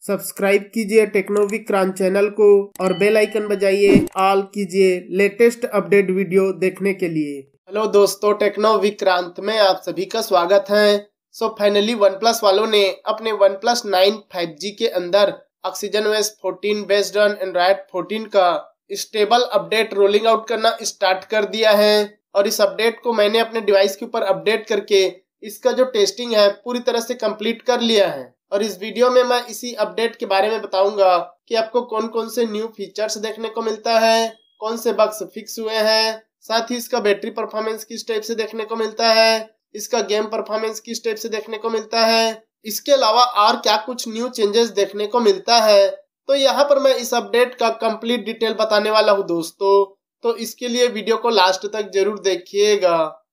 Subscribe कीजिए techno Vikrant channel को और बेल आइकन बजाइए ऑल कीजिए लेटेस्ट अपडेट वीडियो देखने के लिए। हेलो दोस्तों, टेक्नो विक्रांत में आप सभी का स्वागत है। फाइनली वन प्लस वालों ने अपने वन प्लस 9 5G के अंदर oxygen OS 14 based on Android 14 का स्टेबल अपडेट रोलिंग आउट करना स्टार्ट कर दिया है। और इस अपडेट को मैंने अपने डिवाइस के ऊपर अपडेट करके इसका जो टेस्टिंग है पूरी तरह से कंप्लीट कर लिया है। और इस वीडियो में मैं इसी अपडेट के बारे में बताऊंगा कि आपको कौन कौन से न्यू फीचर्स देखने को मिलता है, कौन से बग्स फिक्स हुए हैं, साथ ही इसका बैटरी परफॉर्मेंस किस टाइप से देखने को मिलता है, इसका गेम परफॉर्मेंस किस टाइप से देखने को मिलता है, इसके अलावा और क्या कुछ न्यू चेंजेस देखने को मिलता है। तो यहाँ पर मैं इस अपडेट का कंप्लीट डिटेल बताने वाला हूँ दोस्तों, तो इसके लिए वीडियो को लास्ट तक जरूर देखिएगा।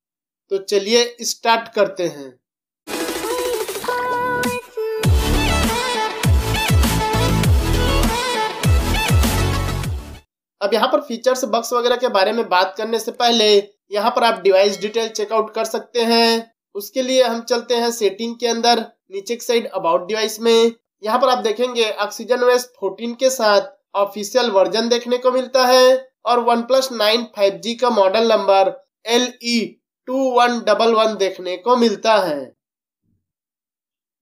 तो चलिए स्टार्ट करते हैं। अब यहाँ पर फीचर्स बग्स वगैरह के बारे में बात करने से पहले यहाँ पर आप डिवाइस डिटेल चेकआउट कर सकते हैं। उसके लिए हम चलते हैं सेटिंग के अंदर, नीचे की साइड अबाउट डिवाइस में। यहाँ पर आप देखेंगे ऑक्सीजन OS 14 के साथ ऑफिशियल वर्जन देखने को मिलता है और वन प्लस 9 5G का मॉडल नंबर LE2111 देखने को मिलता है।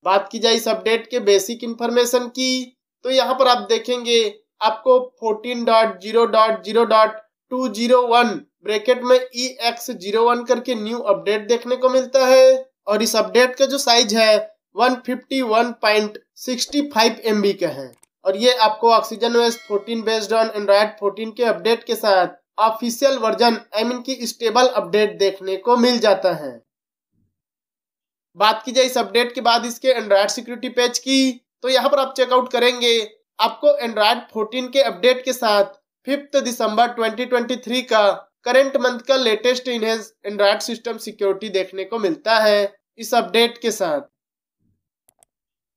बात की जाए इस अपडेट के बेसिक इंफॉर्मेशन की, तो यहाँ पर आप देखेंगे आपको 14.0.0.201 ब्रैकेट में EX01 करके न्यू अपडेट देखने को मिलता है। और इस अपडेट का जो साइज है 151.65 MB का है। और ये आपको oxygen OS 14 based on Android 14 के अपडेट के साथ ऑफिशियल वर्जन की स्टेबल अपडेट देखने को मिल जाता है। बात की जाए इस अपडेट के बाद इसके एंड्रॉइड सिक्योरिटी पैच की, तो यहाँ पर आप चेकआउट करेंगे आपको एंड्रॉइड 14 के अपडेट के साथ 5 दिसंबर 2023 का करंट मंथ का latest enhance Android system security देखने को मिलता है इस अपडेट के साथ।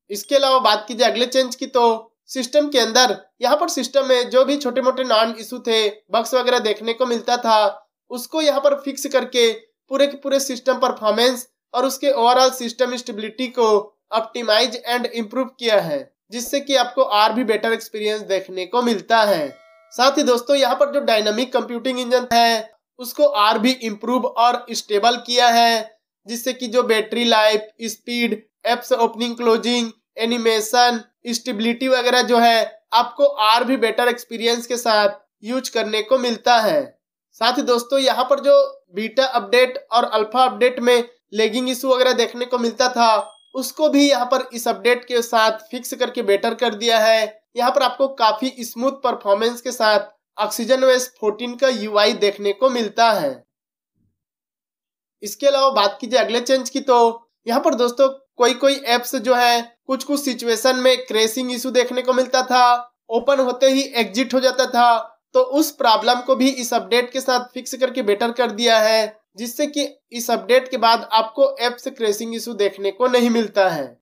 इसके अलावा बात की जाए अगले चेंज की, तो सिस्टम के अंदर यहाँ पर सिस्टम में जो भी छोटे मोटे नॉन इशू थे, बग्स वगैरह देखने को मिलता था, उसको यहाँ पर फिक्स करके पूरे के पूरे सिस्टम परफॉर्मेंस और उसके ओवरऑल सिस्टम स्टेबिलिटी को ऑप्टिमाइज एंड इम्प्रूव किया है, जिससे कि आपको और भी बेटर एक्सपीरियंस देखने को मिलता है। साथ ही दोस्तों यहाँ पर जो डायनामिक कंप्यूटिंग इंजन है उसको और भी इम्प्रूव और स्टेबल किया है, जिससे कि जो battery life, speed, apps opening closing, animation, stability वगैरह जो है आपको और भी बेटर एक्सपीरियंस के साथ यूज करने को मिलता है। साथ ही दोस्तों यहाँ पर जो बीटा अपडेट और अल्फा अपडेट में लैगिंग इशू वगैरह देखने को मिलता था, उसको भी यहाँ पर इस अपडेट के साथ फिक्स करके बेटर कर दिया है। यहाँ पर आपको काफी स्मूथ परफॉर्मेंस के साथ ऑक्सीजन OS 14 का UI देखने को मिलता है। इसके अलावा बात की जाए अगले चेंज की, तो यहाँ पर दोस्तों कोई एप्स जो है कुछ सिचुएशन में क्रैशिंग इशू देखने को मिलता था, ओपन होते ही एग्जिट हो जाता था, तो उस प्रॉब्लम को भी इस अपडेट के साथ फिक्स करके बेटर कर दिया है, जिससे कि इस अपडेट के बाद आपको एप्स क्रैशिंग इशू देखने को नहीं मिलता है।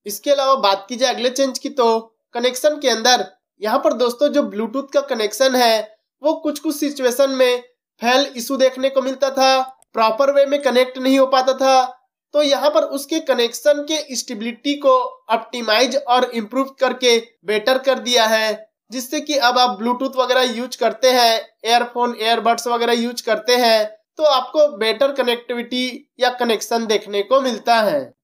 इसके अलावा बात की जाए अगले चेंज की, तो कनेक्शन के अंदर यहाँ पर दोस्तों जो ब्लूटूथ का कनेक्शन है वो कुछ सिचुएशन में फेल इशू देखने को मिलता था, प्रॉपर वे में कनेक्ट नहीं हो पाता था। तो यहाँ पर उसके कनेक्शन के स्टेबिलिटी को ऑप्टिमाइज और इम्प्रूव करके बेटर कर दिया है, जिससे कि अब आप ब्लूटूथ वगैरह यूज करते हैं, एयरफोन एयरबड्स वगैरह यूज करते हैं, तो आपको बेटर कनेक्टिविटी या कनेक्शन देखने को मिलता है।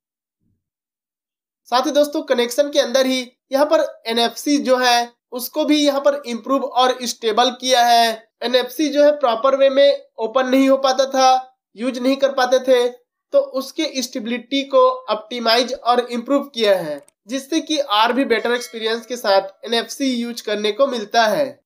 साथ ही दोस्तों कनेक्शन के अंदर ही यहाँ पर NFC जो है उसको भी यहाँ पर इम्प्रूव और स्टेबल किया है। NFC जो है प्रॉपर वे में ओपन नहीं हो पाता था, यूज नहीं कर पाते थे, तो उसके स्टेबिलिटी को ऑप्टिमाइज और इम्प्रूव किया है, जिससे कि और भी बेटर एक्सपीरियंस के साथ NFC यूज करने को मिलता है।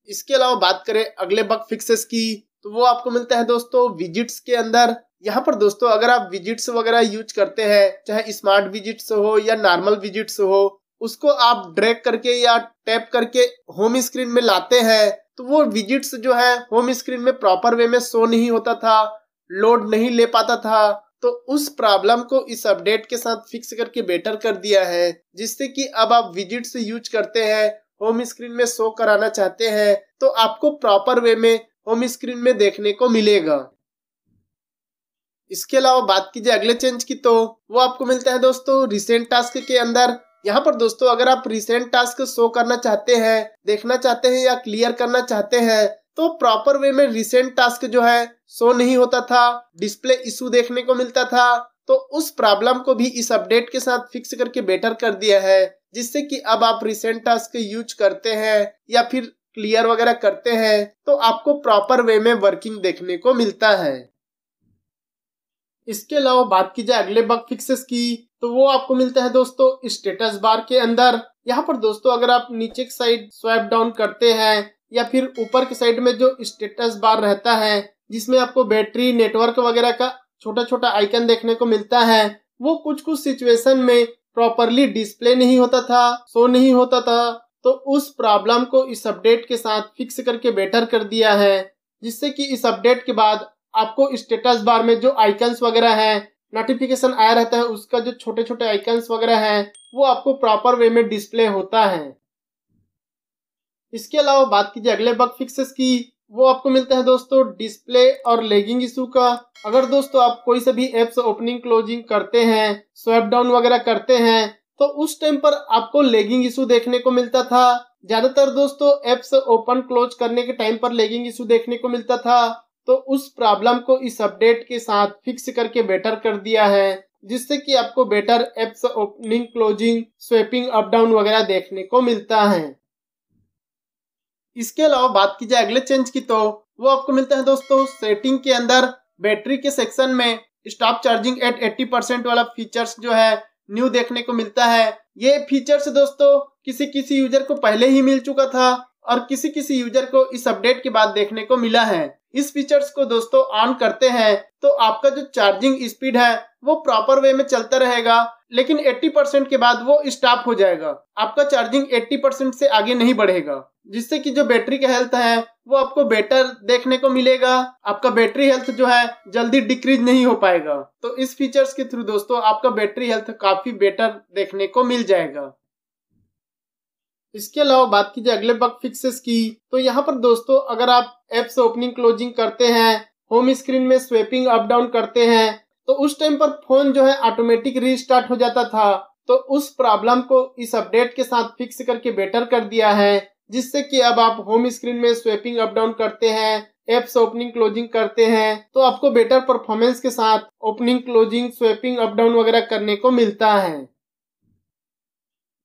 इसके अलावा बात करें अगले बग फिक्सेस की, तो वो आपको मिलता है दोस्तों विजिट्स के अंदर। यहाँ पर दोस्तों अगर आप विजिट्स वगैरह यूज करते हैं, चाहे स्मार्ट विजिट्स हो या नॉर्मल विजिट्स हो, उसको आप ड्रैग करके या टैप करके होम स्क्रीन में लाते हैं, तो वो विजिट्स जो है होम स्क्रीन में प्रॉपर वे में शो नहीं होता था, लोड नहीं ले पाता था। तो उस प्रॉब्लम को इस अपडेट के साथ फिक्स करके बेटर कर दिया है, जिससे कि अब आप विजिट्स यूज करते हैं, होम स्क्रीन में शो कराना चाहते हैं, तो आपको प्रॉपर वे में होम स्क्रीन में देखने को मिलेगा। इसके अलावा बात कीजिए अगले चेंज की, तो वो आपको मिलता है दोस्तों रिसेंट टास्क के अंदर। यहाँ पर दोस्तों अगर आप रिसेंट टास्क शो करना चाहते हैं, देखना चाहते हैं या क्लियर करना चाहते हैं, तो प्रॉपर वे में रिसेंट टास्क जो है शो नहीं होता था, डिस्प्ले इशू देखने को मिलता था। तो उस प्रॉब्लम को भी इस अपडेट के साथ फिक्स करके बेटर कर दिया है, जिससे कि अब आप रिसेंट टास्क यूज करते हैं या फिर क्लियर वगैरह करते हैं तो आपको प्रॉपर वे में वर्किंग देखने को मिलता है। इसके अलावा बात की जाए अगले बग फिक्सेस की, तो वो आपको मिलता है दोस्तों स्टेटस बार के अंदर। यहाँ पर दोस्तों अगर आप नीचे की साइड स्वाइप डाउन करते हैं या फिर ऊपर की साइड में जो स्टेटस बार रहता है जिसमें आपको बैटरी, नेटवर्क वगैरह का छोटा छोटा आइकन देखने को मिलता है, वो कुछ कुछ सिचुएशन में प्रॉपरली डिस्प्ले नहीं होता था, शो नहीं होता था। तो उस प्रॉब्लम को इस अपडेट के साथ फिक्स करके बेटर कर दिया है, जिससे कि इस अपडेट के बाद आपको स्टेटस बार में जो आइकन्स वगैरह हैं, नोटिफिकेशन आया रहता है, उसका जो छोटे छोटे आइकन्स वगैरह हैं वो आपको प्रॉपर वे में डिस्प्ले होता है। इसके अलावा बात कीजिए अगले बग फिक्सेस की, वो आपको मिलता है दोस्तों डिस्प्ले और लैगिंग इशू का। अगर दोस्तों आप कोई से भी एप्स ओपनिंग क्लोजिंग करते हैं, स्वाइप डाउन वगैरह करते हैं, तो उस टाइम पर आपको लैगिंग इशू देखने को मिलता था। ज्यादातर दोस्तों एप्स ओपन क्लोज करने के टाइम पर लैगिंग इशू देखने को मिलता था। तो उस प्रॉब्लम को इस अपडेट के साथ फिक्स करके बेटर कर दिया है, जिससे कि आपको better apps opening closing, swapping up down वगैरह देखने को मिलता है। इसके अलावा बात की जाए अगले चेंज की, तो वो आपको मिलता है दोस्तों सेटिंग के अंदर बैटरी के सेक्शन में स्टॉप चार्जिंग एट 80% वाला फीचर्स जो है न्यू देखने को मिलता है। ये फीचर्स दोस्तों किसी किसी यूजर को पहले ही मिल चुका था और किसी किसी यूजर को इस अपडेट के बाद देखने को मिला है। इस फीचर्स को दोस्तों ऑन करते हैं तो आपका जो चार्जिंग स्पीड है वो प्रॉपर वे में चलता रहेगा, लेकिन 80% के बाद वो स्टॉप हो जाएगा। आपका चार्जिंग 80% से आगे नहीं बढ़ेगा, जिससे कि जो बैटरी का हेल्थ है वो आपको बेटर देखने को मिलेगा। आपका बैटरी हेल्थ जो है जल्दी डिक्रीज नहीं हो पाएगा। तो इस फीचर्स के थ्रू दोस्तों आपका बैटरी हेल्थ काफी बेटर देखने को मिल जाएगा। इसके अलावा बात कीजिए अगले बग फिक्सेस की, तो यहाँ पर दोस्तों अगर आप एप्स ओपनिंग क्लोजिंग करते हैं, होम स्क्रीन में स्वैपिंग अप डाउन करते हैं, तो उस टाइम पर फोन जो है ऑटोमेटिक रीस्टार्ट हो जाता था। तो उस प्रॉब्लम को इस अपडेट के साथ फिक्स करके बेटर कर दिया है, जिससे कि अब आप होम स्क्रीन में स्वैपिंग अप डाउन करते हैं, एप्स ओपनिंग क्लोजिंग करते हैं, तो आपको बेटर परफॉर्मेंस के साथ opening closing, swapping up down वगैरह करने को मिलता है।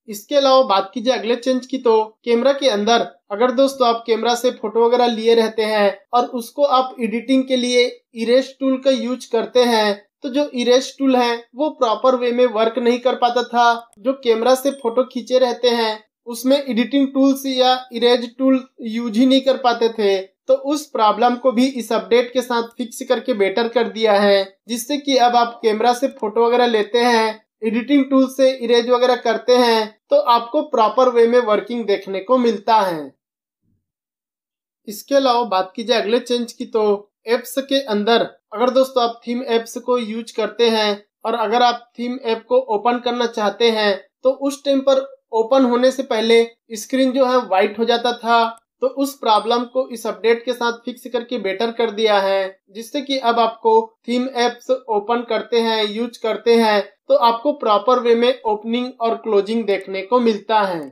इसके अलावा बात कीजिए अगले चेंज की, तो कैमरा के अंदर अगर दोस्तों आप कैमरा से फोटो वगैरह लिए रहते हैं और उसको आप एडिटिंग के लिए इरेज टूल का यूज करते हैं, तो जो इरेज टूल है वो प्रॉपर वे में वर्क नहीं कर पाता था। जो कैमरा से फोटो खींचे रहते हैं उसमें एडिटिंग टूल्स या इरेज टूल यूज ही नहीं कर पाते थे। तो उस प्रॉब्लम को भी इस अपडेट के साथ फिक्स करके बेटर कर दिया है, जिससे कि अब आप कैमरा से फोटो वगैरह लेते हैं, एडिटिंग टूल से इरेज वगैरह करते हैं, तो आपको प्रॉपर वे में वर्किंग देखने को मिलता है। इसके अलावा बात की जाए अगले चेंज की, तो एप्स के अंदर अगर दोस्तों आप थीम एप्स को यूज करते हैं और अगर आप थीम ऐप को ओपन करना चाहते हैं, तो उस टाइम पर ओपन होने से पहले स्क्रीन जो है व्हाइट हो जाता था। तो उस प्रॉब्लम को इस अपडेट के साथ फिक्स करके बेटर कर दिया है, जिससे कि अब आपको थीम एप्स ओपन करते हैं, यूज करते हैं, तो आपको प्रॉपर वे में ओपनिंग और क्लोजिंग देखने को मिलता है।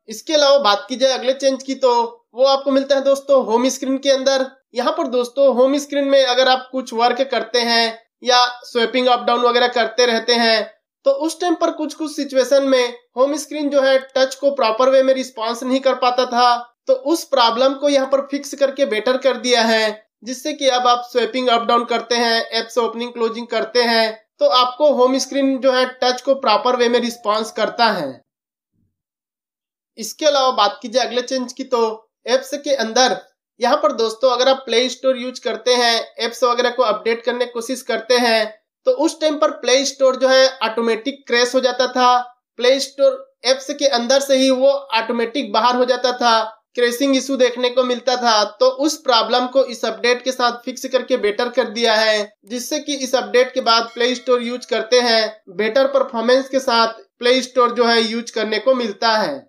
इसके अलावा बात की जाए अगले चेंज की, तो वो आपको मिलता है दोस्तों होम स्क्रीन के अंदर। यहाँ पर दोस्तों होम स्क्रीन में अगर आप कुछ वर्क करते हैं या स्वैपिंग अप डाउन वगैरह करते रहते हैं, तो उस टाइम पर कुछ कुछ सिचुएशन में होम स्क्रीन जो है टच को प्रॉपर वे में रिस्पॉन्स नहीं कर पाता था। तो उस प्रॉब्लम को यहाँ पर फिक्स करके बेटर कर दिया है, जिससे कि अब आप स्वैपिंग अप डाउन करते हैं, एप्स ओपनिंग क्लोजिंग करते हैं, तो आपको होम स्क्रीन जो है टच को प्रॉपर वे में रिस्पॉन्स करता है। इसके अलावा बात की जाए अगले चेंज की, तो एप्स के अंदर यहाँ पर दोस्तों अगर आप प्ले स्टोर यूज करते हैं, एप्स वगैरह को अपडेट करने की कोशिश करते हैं, तो उस टाइम पर प्ले स्टोर जो है ऑटोमेटिक क्रैश हो जाता था। प्ले स्टोर एप्स के अंदर से ही वो ऑटोमेटिक बाहर हो जाता था, क्रैशिंग इशू देखने को मिलता था। तो उस प्रॉब्लम को इस अपडेट के साथ फिक्स करके बेटर कर दिया है, जिससे कि इस अपडेट के बाद प्ले स्टोर यूज करते हैं, बेटर परफॉर्मेंस के साथ प्ले स्टोर जो है यूज करने को मिलता है।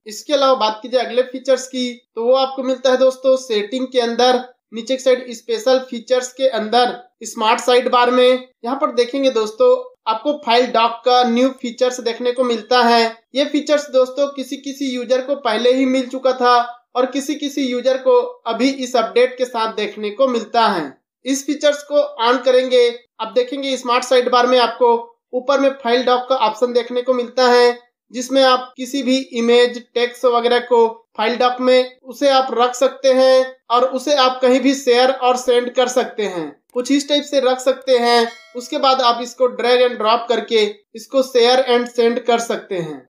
इसके अलावा बात की जाए अगले फीचर्स की, तो वो आपको मिलता है दोस्तों सेटिंग के अंदर। नीचे की साइड स्पेशल फीचर्स के अंदर स्मार्ट साइड बार में यहाँ पर देखेंगे दोस्तों आपको फाइल डॉक का न्यू फीचर्स देखने को मिलता है। ये फीचर्स दोस्तों किसी किसी यूजर को पहले ही मिल चुका था और किसी किसी यूजर को अभी इस अपडेट के साथ देखने को मिलता है। इस फीचर्स को ऑन करेंगे, आप देखेंगे स्मार्ट साइड बार में आपको ऊपर में फाइल डॉक का ऑप्शन देखने को मिलता है, जिसमें आप किसी भी इमेज टेक्स्ट वगैरह को फाइल डॉक में उसे आप रख सकते हैं और उसे आप कहीं भी शेयर और सेंड कर सकते हैं। कुछ इस टाइप से रख सकते हैं। उसके बाद आप इसको ड्रैग एंड ड्रॉप करके इसको शेयर एंड सेंड कर सकते हैं।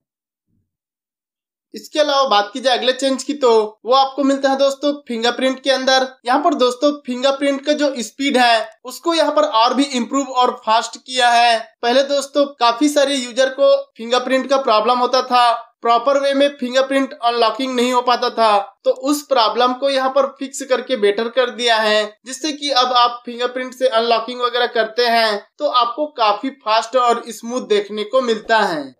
इसके अलावा बात की जाए अगले चेंज की तो वो आपको मिलता है दोस्तों फिंगरप्रिंट के अंदर। यहाँ पर दोस्तों फिंगरप्रिंट का जो स्पीड है उसको यहाँ पर और भी इम्प्रूव और फास्ट किया है। पहले दोस्तों काफी सारे यूजर को फिंगरप्रिंट का प्रॉब्लम होता था, प्रॉपर वे में फिंगरप्रिंट अनलॉकिंग नहीं हो पाता था, तो उस प्रॉब्लम को यहाँ पर फिक्स करके बेटर कर दिया है, जिससे कि अब आप फिंगरप्रिंट से अनलॉकिंग वगैरह करते हैं तो आपको काफी फास्ट और स्मूथ देखने को मिलता है।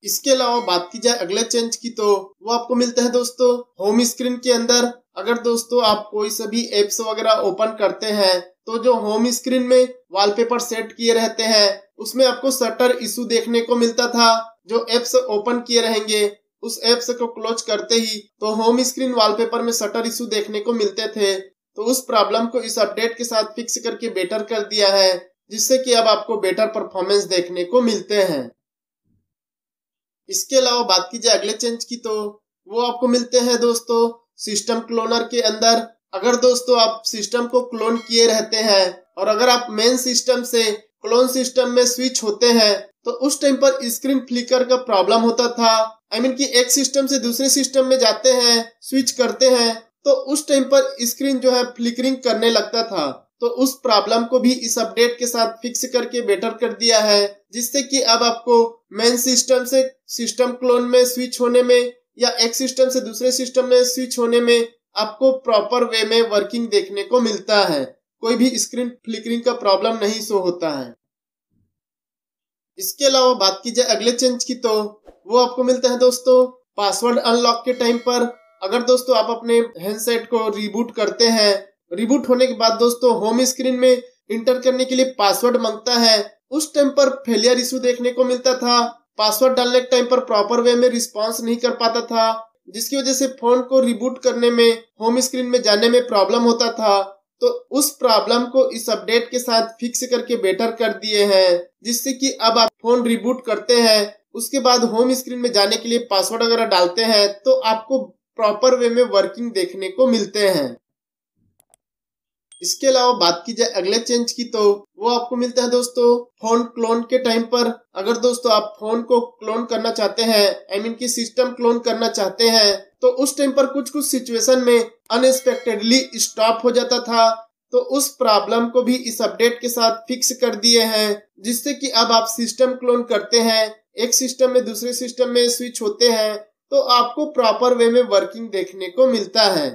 इसके अलावा बात की जाए अगले चेंज की तो वो आपको मिलता है दोस्तों होम स्क्रीन के अंदर। अगर दोस्तों आप कोई सभी एप्स वगैरह ओपन करते हैं तो जो होम स्क्रीन में वॉलपेपर सेट किए रहते हैं उसमें आपको शटर इशू देखने को मिलता था। जो एप्स ओपन किए रहेंगे उस एप्स को क्लोज करते ही तो होम स्क्रीन वॉलपेपर में शटर इशू देखने को मिलते थे, तो उस प्रॉब्लम को इस अपडेट के साथ फिक्स करके बेटर कर दिया है, जिससे कि अब आपको बेटर परफॉर्मेंस देखने को मिलते हैं। इसके अलावा बात की जाए अगले चेंज की तो वो आपको मिलते हैं दोस्तों सिस्टम क्लोनर के अंदर। अगर दोस्तों आप सिस्टम को क्लोन किए रहते हैं और अगर आप मेन सिस्टम से क्लोन सिस्टम में स्विच होते हैं तो उस टाइम पर स्क्रीन फ्लिकर का प्रॉब्लम होता था। कि एक सिस्टम से दूसरे सिस्टम में जाते हैं, स्विच करते हैं तो उस टाइम पर स्क्रीन जो है फ्लिकरिंग करने लगता था, तो उस प्रॉब्लम को भी इस अपडेट के साथ फिक्स करके बेटर कर दिया है, जिससे कि अब आपको मेन सिस्टम से सिस्टम क्लोन में स्विच होने में या एक सिस्टम से दूसरे सिस्टम में स्विच होने में आपको प्रॉपर वे में वर्किंग देखने को मिलता है। कोई भी स्क्रीन फ्लिकरिंग का प्रॉब्लम नहीं शो होता है। इसके अलावा बात की जाए अगले चेंज की तो वो आपको मिलता है दोस्तों पासवर्ड अनलॉक के टाइम पर। अगर दोस्तों आप अपने हैंडसेट को रिबूट करते हैं, रिबूट होने के बाद दोस्तों होम स्क्रीन में इंटर करने के लिए पासवर्ड मांगता है, उस टाइम पर फेलियर इशू देखने को मिलता था। पासवर्ड डालने के टाइम पर प्रॉपर वे में रिस्पॉन्स नहीं कर पाता था, जिसकी वजह से फोन को रिबूट करने में होम स्क्रीन में जाने में प्रॉब्लम होता था। तो उस प्रॉब्लम को इस अपडेट के साथ फिक्स करके बेटर कर दिए हैं, जिससे कि अब आप फोन रिबूट करते हैं उसके बाद होम स्क्रीन में जाने के लिए पासवर्ड वगैरह डालते हैं तो आपको प्रॉपर वे में वर्किंग देखने को मिलते हैं। इसके अलावा बात की जाए अगले चेंज की तो वो आपको मिलता है दोस्तों फोन क्लोन के टाइम पर। अगर दोस्तों आप फोन को क्लोन करना चाहते हैं, कि सिस्टम क्लोन करना चाहते हैं, तो उस टाइम पर कुछ कुछ सिचुएशन में अनएक्सपेक्टेडली स्टॉप हो जाता था, तो उस प्रॉब्लम को भी इस अपडेट के साथ फिक्स कर दिए हैं, जिससे कि अब आप सिस्टम क्लोन करते हैं, एक सिस्टम में दूसरे सिस्टम में स्विच होते हैं तो आपको प्रॉपर वे में वर्किंग देखने को मिलता है।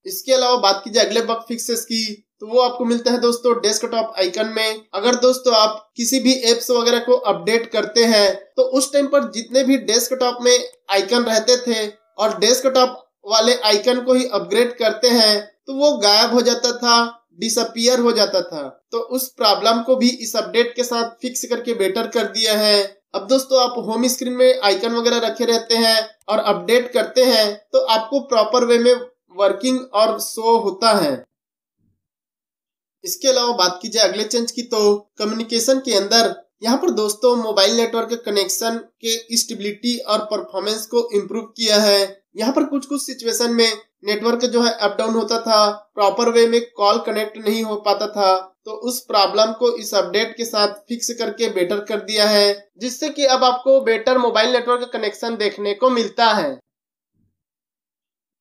इसके अलावा बात की जाए अगले बग फिक्सेस की तो वो आपको मिलता है दोस्तों डेस्कटॉप आइकन में। अगर दोस्तों आप किसी भी एप्स वगैरह को अपडेट करते हैं तो उस टाइम पर जितने भी डेस्कटॉप में आइकन रहते थे और डेस्कटॉप वाले आइकन को ही अपग्रेड करते हैं तो वो गायब हो जाता था, डिसअपियर हो जाता था। तो उस प्रॉब्लम को भी इस अपडेट के साथ फिक्स करके बेटर कर दिया है। अब दोस्तों आप होम स्क्रीन में आइकन वगैरह रखे रहते हैं और अपडेट करते हैं तो आपको प्रॉपर वे में वर्किंग और शो होता है। इसके अलावा बात की जाए अगले चेंज की तो कम्युनिकेशन के अंदर यहाँ पर दोस्तों मोबाइल नेटवर्क कनेक्शन के स्टेबिलिटी और परफॉर्मेंस को इम्प्रूव किया है। यहाँ पर कुछ कुछ सिचुएशन में नेटवर्क जो है अप डाउन होता था, प्रॉपर वे में कॉल कनेक्ट नहीं हो पाता था, तो उस प्रॉब्लम को इस अपडेट के साथ फिक्स करके बेटर कर दिया है, जिससे कि अब आपको बेटर मोबाइल नेटवर्क कनेक्शन देखने को मिलता है।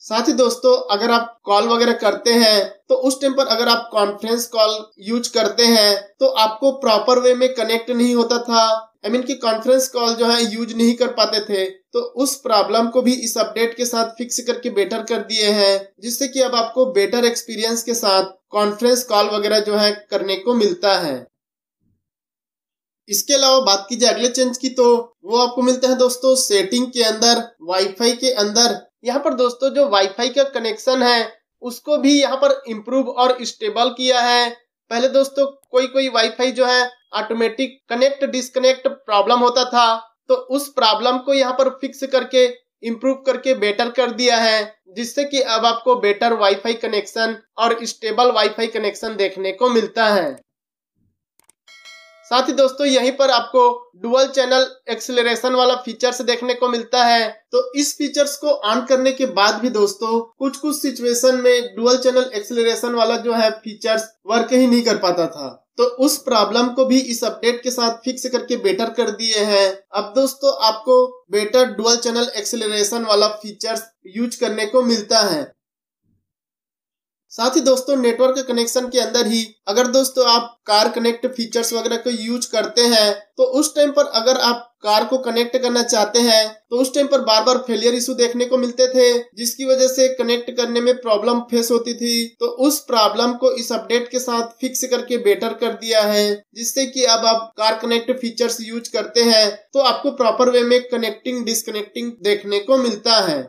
साथ ही दोस्तों अगर आप कॉल वगैरह करते हैं तो उस टाइम पर अगर आप कॉन्फ्रेंस कॉल यूज करते हैं तो आपको प्रॉपर वे में कनेक्ट नहीं होता था, कि कॉन्फ्रेंस कॉल जो है यूज नहीं कर पाते थे, तो उस प्रॉब्लम को भी इस अपडेट के साथ फिक्स करके बेटर कर दिए हैं, जिससे कि अब आपको बेटर एक्सपीरियंस के साथ कॉन्फ्रेंस कॉल वगैरह जो है करने को मिलता है। इसके अलावा बात की जाए अगले चेंज की तो वो आपको मिलता है दोस्तों सेटिंग के अंदर, वाईफाई के अंदर। यहाँ पर दोस्तों जो वाईफाई का कनेक्शन है उसको भी यहाँ पर इम्प्रूव और स्टेबल किया है। पहले दोस्तों कोई वाईफाई जो है ऑटोमेटिक कनेक्ट डिस्कनेक्ट प्रॉब्लम होता था, तो उस प्रॉब्लम को यहाँ पर फिक्स करके इम्प्रूव करके बेटर कर दिया है, जिससे कि अब आपको बेटर वाईफाई कनेक्शन और स्टेबल वाईफाई कनेक्शन देखने को मिलता है। साथ ही दोस्तों यहीं पर आपको डुअल चैनल एक्सेलरेशन वाला फीचर्स देखने को मिलता है। तो इस फीचर्स को ऑन करने के बाद भी दोस्तों कुछ सिचुएशन में डुअल चैनल एक्सेलरेशन वाला जो है फीचर्स वर्क ही नहीं कर पाता था, तो उस प्रॉब्लम को भी इस अपडेट के साथ फिक्स करके बेटर कर दिए हैं। अब दोस्तों आपको बेटर डुअल चैनल एक्सेलरेशन वाला फीचर्स यूज करने को मिलता है। साथ ही दोस्तों नेटवर्क कनेक्शन के अंदर ही अगर दोस्तों आप कार कनेक्ट फीचर्स वगैरह को यूज करते हैं, तो उस टाइम पर अगर आप कार को कनेक्ट करना चाहते हैं तो उस टाइम पर बार बार फेलियर इशू देखने को मिलते थे, जिसकी वजह से कनेक्ट करने में प्रॉब्लम फेस होती थी। तो उस प्रॉब्लम को इस अपडेट के साथ फिक्स करके बेटर कर दिया है, जिससे कि अब आप कार कनेक्ट फीचर्स यूज करते हैं तो आपको प्रॉपर वे में कनेक्टिंग डिस्कनेक्टिंग देखने को मिलता है।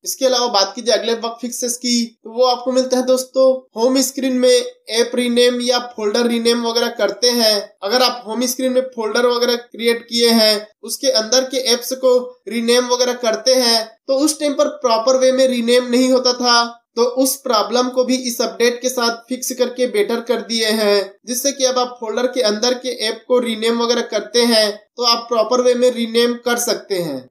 इसके अलावा बात कीजिए अगले बग फिक्सेस की, तो वो आपको मिलता है दोस्तों होम स्क्रीन में ऐप रीनेम या फोल्डर रीनेम वगैरह करते हैं। अगर आप होम स्क्रीन में फोल्डर वगैरह क्रिएट किए हैं, उसके अंदर के एप्स को रीनेम वगैरह करते हैं, तो उस टाइम पर प्रॉपर वे में रीनेम नहीं होता था, तो उस प्रॉब्लम को भी इस अपडेट के साथ फिक्स करके बेटर कर दिए हैं, जिससे कि अब आप फोल्डर के अंदर के ऐप को रीनेम वगैरह करते हैं तो आप प्रॉपर वे में रीनेम कर सकते हैं।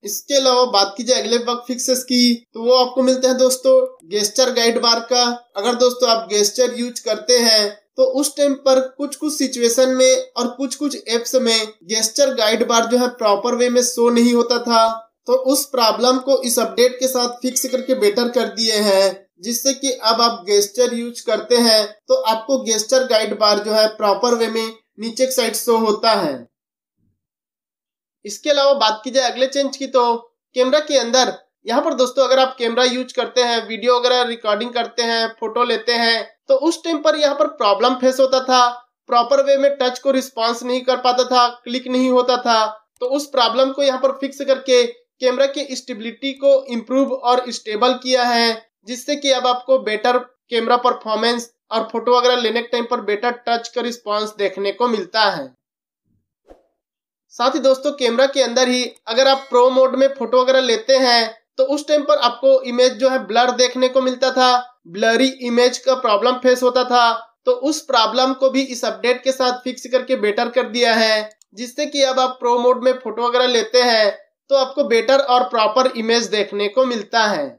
इसके अलावा बात कीजिए अगले बग फिक्सेस की, तो वो आपको मिलते हैं दोस्तों गेस्चर गाइड बार का। अगर दोस्तों आप गेस्चर यूज करते हैं तो उस टाइम पर कुछ सिचुएशन में और कुछ एप्स में गेस्चर गाइड बार जो है प्रॉपर वे में शो नहीं होता था, तो उस प्रॉब्लम को इस अपडेट के साथ फिक्स करके बेटर कर दिए हैं, जिससे कि अब आप गेस्चर यूज करते हैं तो आपको गेस्चर गाइड बार जो है प्रॉपर वे में नीचे की साइड शो होता है। इसके अलावा बात की जाए अगले चेंज की, तो कैमरा के अंदर यहाँ पर दोस्तों अगर आप कैमरा यूज करते हैं, वीडियो वगैरह रिकॉर्डिंग करते हैं, फोटो लेते हैं, तो उस टाइम पर यहाँ पर प्रॉब्लम फेस होता था, प्रॉपर वे में टच को रिस्पॉन्स नहीं कर पाता था, क्लिक नहीं होता था। तो उस प्रॉब्लम को यहाँ पर फिक्स करके कैमरा की स्टेबिलिटी को इम्प्रूव और स्टेबल किया है, जिससे कि अब आपको बेटर कैमरा परफॉर्मेंस और फोटो वगैरह लेने के टाइम पर बेटर टच का रिस्पॉन्स देखने को मिलता है। साथ ही दोस्तों कैमरा के अंदर ही अगर आप प्रो मोड में फोटो वगैरह लेते हैं तो उस टाइम पर आपको इमेज जो है ब्लर देखने को मिलता था, ब्लरी इमेज का प्रॉब्लम फेस होता था, तो उस प्रॉब्लम को भी इस अपडेट के साथ फिक्स करके बेटर कर दिया है, जिससे कि अब आप प्रो मोड में फोटो वगैरह लेते हैं तो आपको बेटर और प्रॉपर इमेज देखने को मिलता है।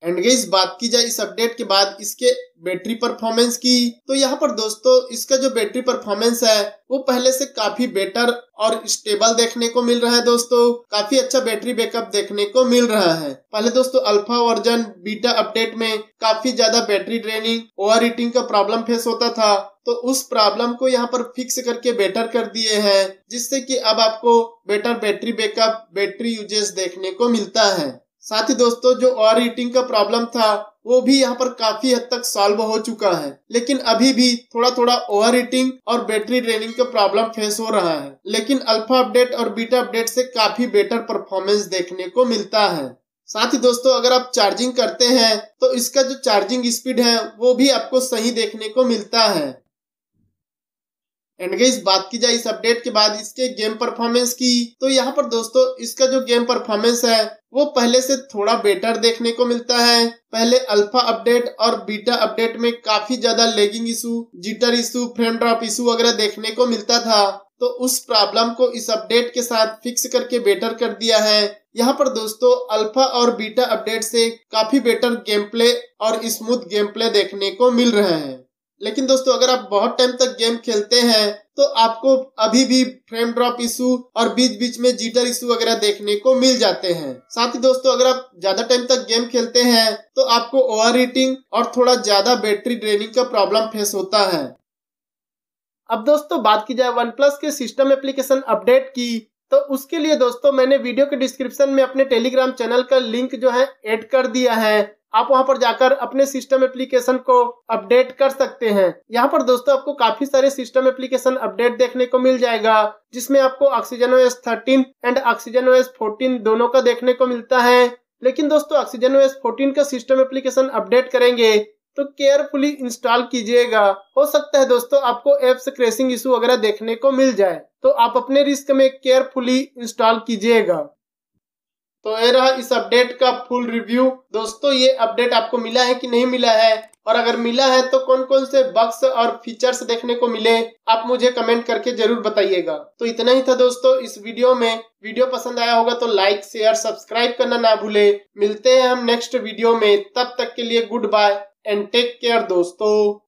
एंड गाइस बात की जाए इस अपडेट के बाद इसके बैटरी परफॉर्मेंस की, तो यहाँ पर दोस्तों इसका जो बैटरी परफॉर्मेंस है वो पहले से काफी बेटर और स्टेबल देखने को मिल रहा है। दोस्तों काफी अच्छा बैटरी बैकअप देखने को मिल रहा है। पहले दोस्तों अल्फा वर्जन बीटा अपडेट में काफी ज्यादा बैटरी ड्रेनिंग ओवर हीटिंग का प्रॉब्लम फेस होता था, तो उस प्रॉब्लम को यहाँ पर फिक्स करके बेटर कर दिए हैं, जिससे कि अब आपको better battery backup battery uses देखने को मिलता है। साथ ही दोस्तों जो ओवर हीटिंग का प्रॉब्लम था वो भी यहाँ पर काफी हद तक सॉल्व हो चुका है, लेकिन अभी भी थोड़ा ओवर हीटिंग और बैटरी ड्रेनिंग का प्रॉब्लम फेस हो रहा है, लेकिन अल्फा अपडेट और बीटा अपडेट से काफी बेटर परफॉर्मेंस देखने को मिलता है। साथ ही दोस्तों अगर आप चार्जिंग करते हैं तो इसका जो चार्जिंग स्पीड है वो भी आपको सही देखने को मिलता है। एंड गाइस बात की जाए इस अपडेट के बाद इसके गेम परफॉर्मेंस की, तो यहाँ पर दोस्तों इसका जो गेम परफॉर्मेंस है वो पहले से थोड़ा बेटर देखने को मिलता है। पहले अल्फा अपडेट और बीटा अपडेट में काफी ज्यादा lagging issue, jitter issue, frame drop issue वगैरह देखने को मिलता था, तो उस प्रॉब्लम को इस अपडेट के साथ फिक्स करके बेटर कर दिया है। यहाँ पर दोस्तों अल्फा और बीटा अपडेट से काफी बेटर गेम प्ले और स्मूथ गेम प्ले देखने को मिल रहे हैं। लेकिन दोस्तों अगर आप बहुत टाइम तक गेम खेलते हैं तो आपको अभी भी फ्रेम ड्रॉप इशू और बीच बीच में जिटर इशू वगैरह देखने को मिल जाते हैं। साथ ही दोस्तों अगर आप ज्यादा टाइम तक गेम खेलते हैं तो आपको ओवर हीटिंग और थोड़ा ज्यादा बैटरी ड्रेनिंग का प्रॉब्लम फेस होता है। अब दोस्तों बात की जाए वन प्लस के सिस्टम एप्लीकेशन अपडेट की, तो उसके लिए दोस्तों मैंने वीडियो के डिस्क्रिप्शन में अपने टेलीग्राम चैनल का लिंक जो है ऐड कर दिया है। आप वहां पर जाकर अपने सिस्टम एप्लीकेशन को अपडेट कर सकते हैं। यहाँ पर दोस्तों आपको काफी सारे सिस्टम एप्लीकेशन अपडेट देखने को मिल जाएगा, जिसमें आपको ऑक्सीजनOS 13 एंड ऑक्सीजनOS 14 दोनों का देखने को मिलता है। लेकिन दोस्तों ऑक्सीजनOS 14 का सिस्टम एप्लीकेशन अपडेट करेंगे तो केयरफुली इंस्टॉल कीजिएगा। हो सकता है दोस्तों आपको एप्स क्रैशिंग इशू वगैरह देखने को मिल जाए, तो आप अपने रिस्क में केयरफुली इंस्टॉल कीजिएगा। तो ये रहा इस अपडेट का फुल रिव्यू। दोस्तों ये अपडेट आपको मिला है कि नहीं मिला है, और अगर मिला है तो कौन कौन से बग्स और फीचर्स देखने को मिले, आप मुझे कमेंट करके जरूर बताइएगा। तो इतना ही था दोस्तों इस वीडियो में। वीडियो पसंद आया होगा तो लाइक शेयर सब्सक्राइब करना ना भूले। मिलते हैं हम नेक्स्ट वीडियो में, तब तक के लिए goodbye and take care दोस्तों।